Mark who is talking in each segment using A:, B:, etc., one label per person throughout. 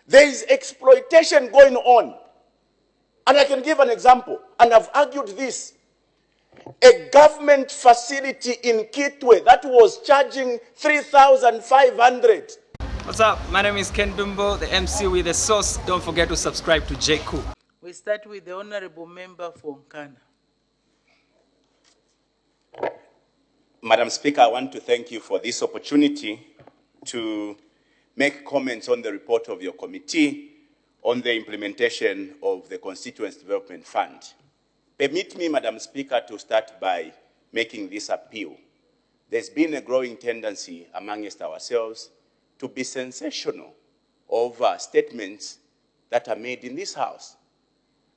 A: There is exploitation going on. And I can give an example, and I've argued this. A government facility in Kitwe that was charging 3,500.
B: What's up? My name is Ken Bimbo, the MC with the sauce. Don't forget to subscribe to J. Cool.
C: We start with the Honorable Member for Nkana.
A: Madam Speaker, I want to thank you for this opportunity to make comments on the report of your committee on the implementation of the Constituency Development Fund. Permit me, Madam Speaker, to start by making this appeal. There's been a growing tendency amongst ourselves to be sensational over statements that are made in this House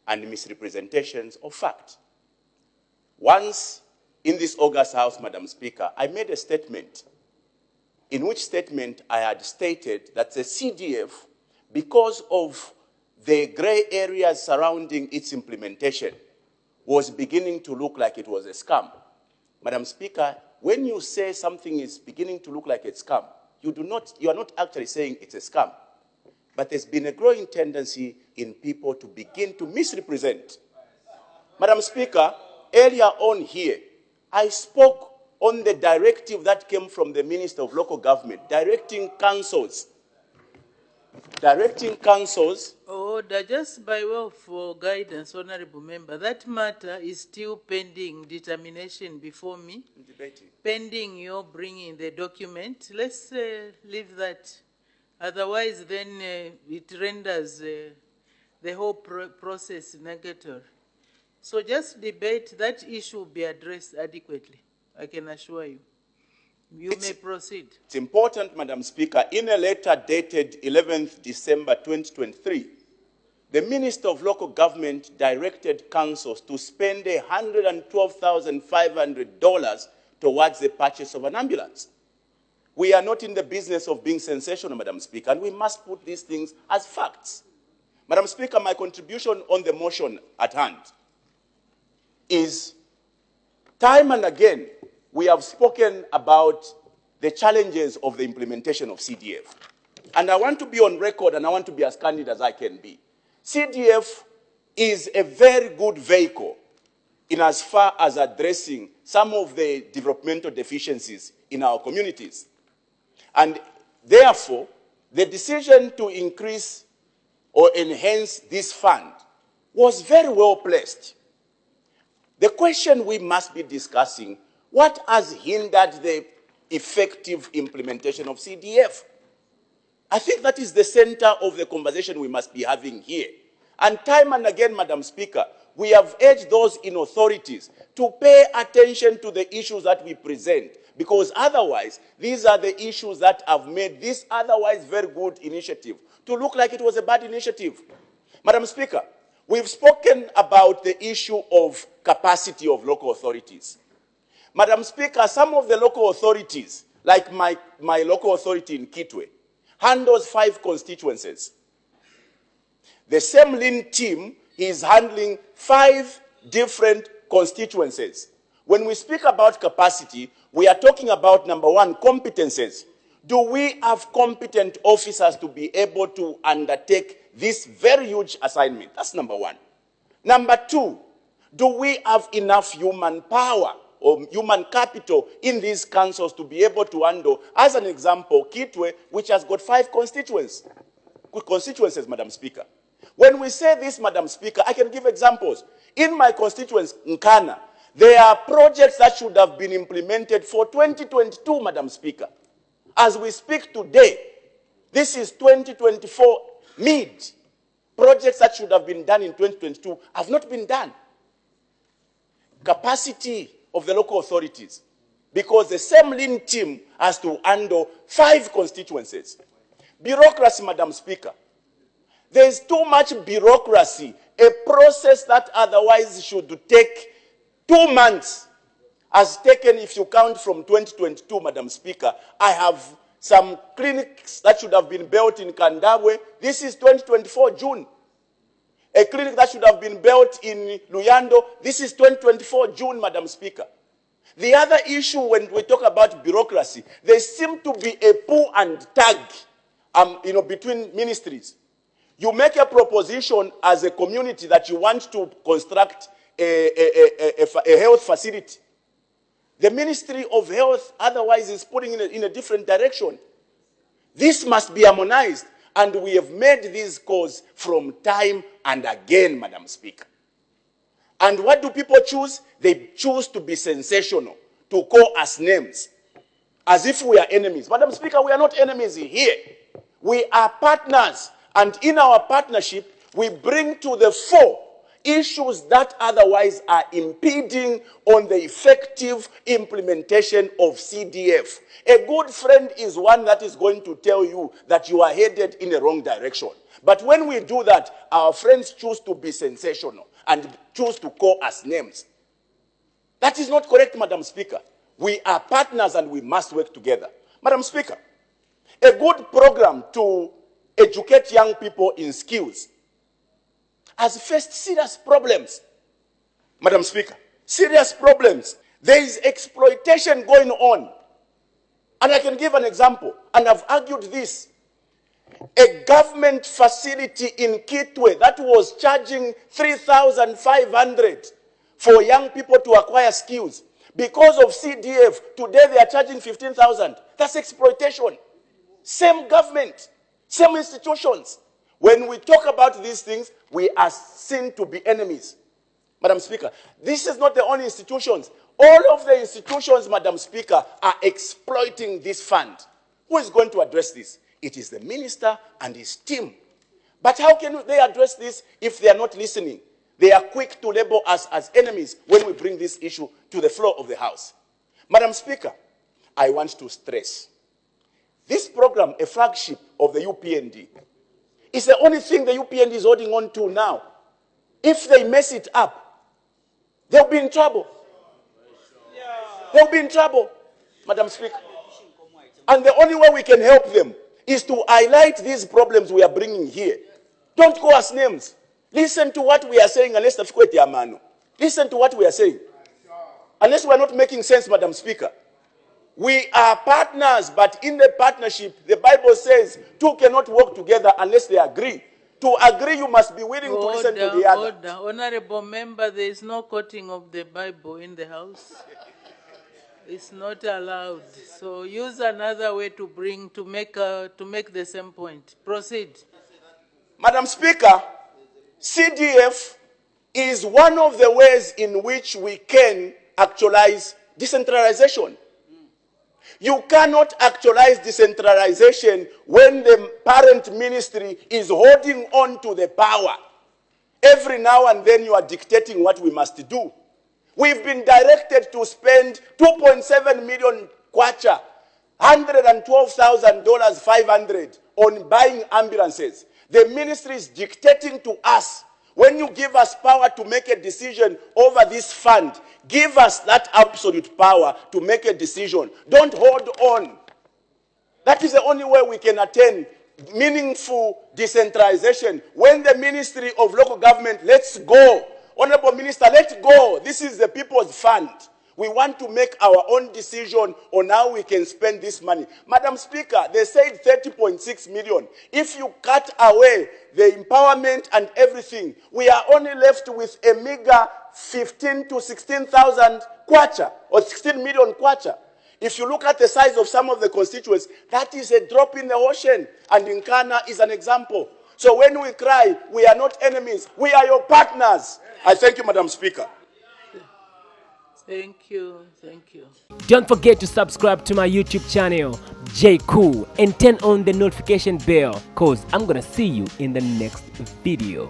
A: and misrepresentations of fact. Once in this August House, Madam Speaker, I made a statement in which statement I had stated that the CDF, because of the gray areas surrounding its implementation, was beginning to look like it was a scam. Madam Speaker, when you say something is beginning to look like a scam, you are not actually saying it's a scam. But there's been a growing tendency in people to begin to misrepresent. Madam Speaker, earlier on here, I spoke on the directive that came from the Minister of Local Government, directing councils.
C: Order, just by way of guidance, Honorable Member, that matter is still pending determination before me.
A: Debating.
C: Pending your bringing the document. Let's leave that. Otherwise, then it renders the whole process negatory. So just debate, that issue will be addressed adequately, I can assure you. You may proceed.
A: It's important, Madam Speaker, in a letter dated 11th December 2023, the Minister of Local Government directed councils to spend $112,500 towards the purchase of an ambulance. We are not in the business of being sensational, Madam Speaker, and we must put these things as facts. Madam Speaker, my contribution on the motion at hand is, time and again, we have spoken about the challenges of the implementation of CDF. And I want to be on record, and I want to be as candid as I can be. CDF is a very good vehicle in as far as addressing some of the developmental deficiencies in our communities. And therefore, the decision to increase or enhance this fund was very well placed. The question we must be discussing, what has hindered the effective implementation of CDF? I think that is the center of the conversation we must be having here. And time and again, Madam Speaker, we have urged those in authorities to pay attention to the issues that we present, because otherwise, these are the issues that have made this otherwise very good initiative to look like it was a bad initiative. Madam Speaker, we've spoken about the issue of capacity of local authorities. Madam Speaker, some of the local authorities, like my local authority in Kitwe, handles 5 constituencies. The same lean team is handling 5 different constituencies. When we speak about capacity, we are talking about, number 1, competences. Do we have competent officers to be able to undertake this very huge assignment? That's number 1. Number 2, do we have enough human power or human capital in these councils to be able to handle, as an example, Kitwe, which has got 5 constituencies, Madam Speaker. When we say this, Madam Speaker, I can give examples. In my constituency, Nkana, there are projects that should have been implemented for 2022, Madam Speaker. As we speak today, this is 2024 mid. Projects that should have been done in 2022 have not been done. Capacity of the local authorities, because the same lean team has to handle 5 constituencies. Bureaucracy, Madam Speaker. There is too much bureaucracy. A process that otherwise should take 2 months has taken, if you count from 2022, Madam Speaker. I have some clinics that should have been built in Kandabwe. This is 2024 June. A clinic that should have been built in Luyando. This is 2024 June, Madam Speaker. The other issue when we talk about bureaucracy, there seems to be a pull and tag between ministries. You make a proposition as a community that you want to construct a health facility. The Ministry of Health otherwise is putting in a different direction. This must be harmonized, and we have made these calls from time and again, Madam Speaker. And what do people choose? They choose to be sensational, to call us names, as if we are enemies. Madam Speaker, we are not enemies here. We are partners, and in our partnership, we bring to the fore issues that otherwise are impeding on the effective implementation of CDF. A good friend is one that is going to tell you that you are headed in the wrong direction. But when we do that, our friends choose to be sensational and choose to call us names. That is not correct, Madam Speaker. We are partners and we must work together. Madam Speaker, a good program to educate young people in skills has faced serious problems. Madam Speaker, serious problems. There is exploitation going on. And I can give an example, and I've argued this. A government facility in Kitwe that was charging 3,500 for young people to acquire skills. Because of CDF, today they are charging 15,000. That's exploitation. Same government, same institutions. When we talk about these things, we are seen to be enemies. Madam Speaker, this is not the only institutions. All of the institutions, Madam Speaker, are exploiting this fund. Who is going to address this? It is the minister and his team. But how can they address this if they are not listening? They are quick to label us as enemies when we bring this issue to the floor of the House. Madam Speaker, I want to stress, this program, a flagship of the UPND, is the only thing the UPND is holding on to now. If they mess it up, they'll be in trouble. They'll be in trouble, Madam Speaker. And the only way we can help them is to highlight these problems we are bringing here. Don't call us names. Listen to what we are saying, unless listen to what we are saying. Unless we are not making sense, Madam Speaker. We are partners, but in the partnership, the Bible says two cannot work together unless they agree. To agree, you must be willing to listen to the other.
C: Order. Honorable member, there is no quoting of the Bible in the House. It's not allowed. So use another way to make the same point. Proceed.
A: Madam Speaker, CDF is one of the ways in which we can actualize decentralization. You cannot actualize decentralization when the parent ministry is holding on to the power. Every now and then you are dictating what we must do. We've been directed to spend 2.7 million kwacha, $112,000, 500 on buying ambulances. The ministry is dictating to us. When you give us power to make a decision over this fund, give us that absolute power to make a decision. Don't hold on. That is the only way we can attain meaningful decentralization. When the Ministry of Local Government lets go, Honorable Minister, let go. This is the people's fund. We want to make our own decision on how we can spend this money. Madam Speaker, they said 30.6 million. If you cut away the empowerment and everything, we are only left with a meager 15 to 16,000 kwacha, or 16 million kwacha. If you look at the size of some of the constituents, that is a drop in the ocean. And Nkana is an example. So when we cry, we are not enemies. We are your partners. I thank you, Madam Speaker.
C: Thank you. Thank you.
D: Don't forget to subscribe to my YouTube channel, J Cool, and turn on the notification bell, cause I'm gonna see you in the next video.